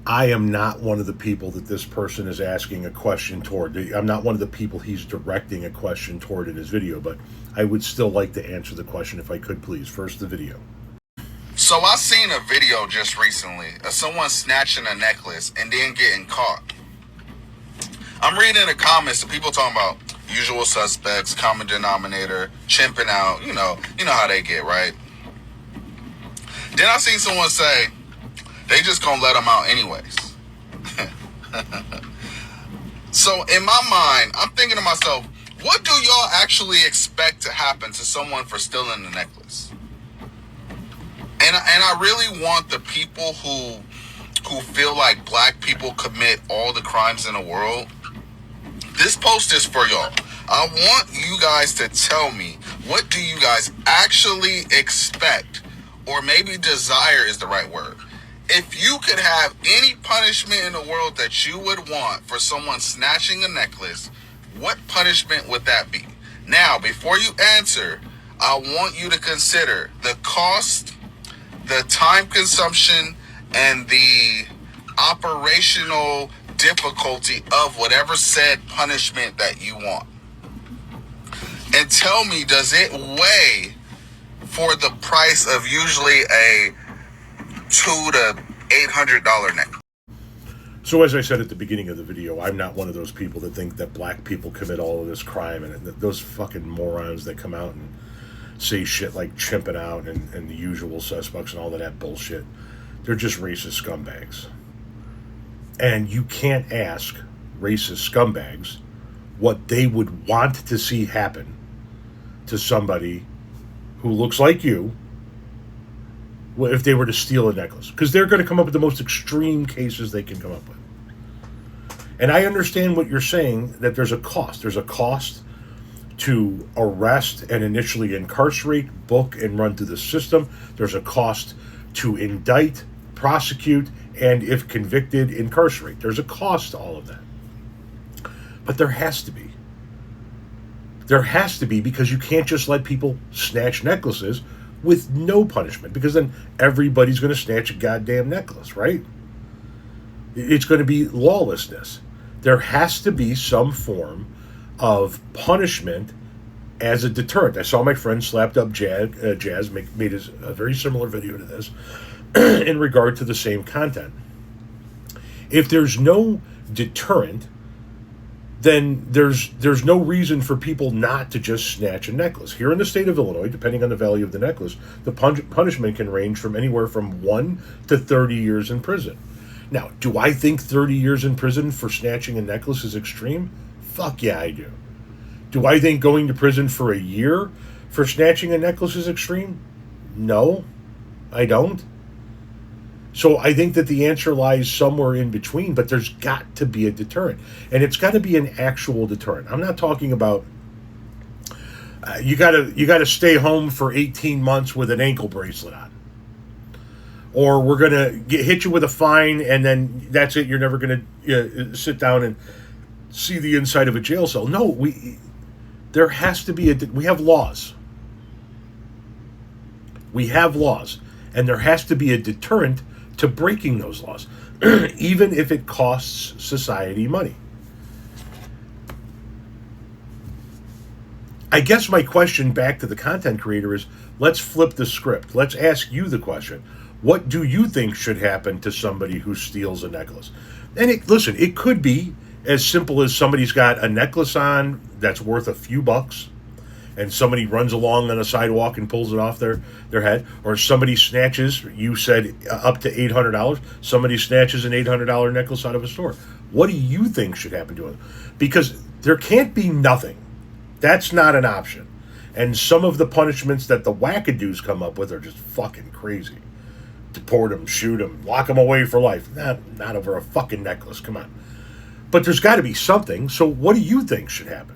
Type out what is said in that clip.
I am not one of the people that this person is asking a question toward. I'm not one of the people he's directing a question toward in his video, but I would still like to answer the question if I could, please. First, the video. So I seen a video just recently of someone snatching a necklace and then getting caught. I'm reading the comments of people talking about usual suspects, common denominator, chimping out, you know how they get, right? Then I seen someone say, they just gonna let them out anyways. So in my mind, I'm thinking to myself, what do y'all actually expect to happen to someone for stealing the necklace? And I really want the people who feel like black people commit all the crimes in the world. This post is for y'all. I want you guys to tell me, what do you guys actually expect, or maybe desire is the right word. If you could have any punishment in the world that you would want for someone snatching a necklace, what punishment would that be? Now, before you answer, I want you to consider the cost, the time consumption, and the operational difficulty of whatever said punishment that you want. And tell me, does it weigh for the price of usually a $200 to $800 necklace? So as I said at the beginning of the video, I'm not one of those people that think that black people commit all of this crime, and those fucking morons that come out and say shit like chimping out and the usual suspects and all of that bullshit. They're just racist scumbags. And you can't ask racist scumbags what they would want to see happen to somebody who looks like you if they were to steal a necklace. Because they're going to come up with the most extreme cases they can come up with. And I understand what you're saying, that there's a cost. There's a cost to arrest and initially incarcerate, book, and run through the system. There's a cost to indict, prosecute, and if convicted, incarcerate. There's a cost to all of that. But there has to be. There has to be, because you can't just let people snatch necklaces with no punishment, because then everybody's going to snatch a goddamn necklace, right? It's going to be lawlessness. There has to be some form of punishment as a deterrent. I saw my friend Slapped Up Jazz made a very similar video to this in regard to the same content. If there's no deterrent, then there's no reason for people not to just snatch a necklace. Here in the state of Illinois, depending on the value of the necklace, the punishment can range from anywhere from 1 to 30 years in prison. Now, do I think 30 years in prison for snatching a necklace is extreme? Fuck yeah, I do. Do I think going to prison for a year for snatching a necklace is extreme? No, I don't. So I think that the answer lies somewhere in between, but there's got to be a deterrent. And it's got to be an actual deterrent. I'm not talking about you got to stay home for 18 months with an ankle bracelet on. Or we're going to hit you with a fine and then that's it. You're never going to sit down and see the inside of a jail cell. No, there has to be we have laws. We have laws. And there has to be a deterrent to breaking those laws, even if it costs society money. I guess my question back to the content creator is, let's flip the script. Let's ask you the question. What do you think should happen to somebody who steals a necklace? And listen, it could be as simple as somebody's got a necklace on that's worth a few bucks, and somebody runs along on a sidewalk and pulls it off their head, or somebody snatches, you said up to $800, somebody snatches an $800 necklace out of a store. What do you think should happen to them? Because there can't be nothing. That's not an option. And some of the punishments that the wackadoos come up with are just fucking crazy. Deport them, shoot them, lock them away for life. Not over a fucking necklace, come on. But there's got to be something, so what do you think should happen?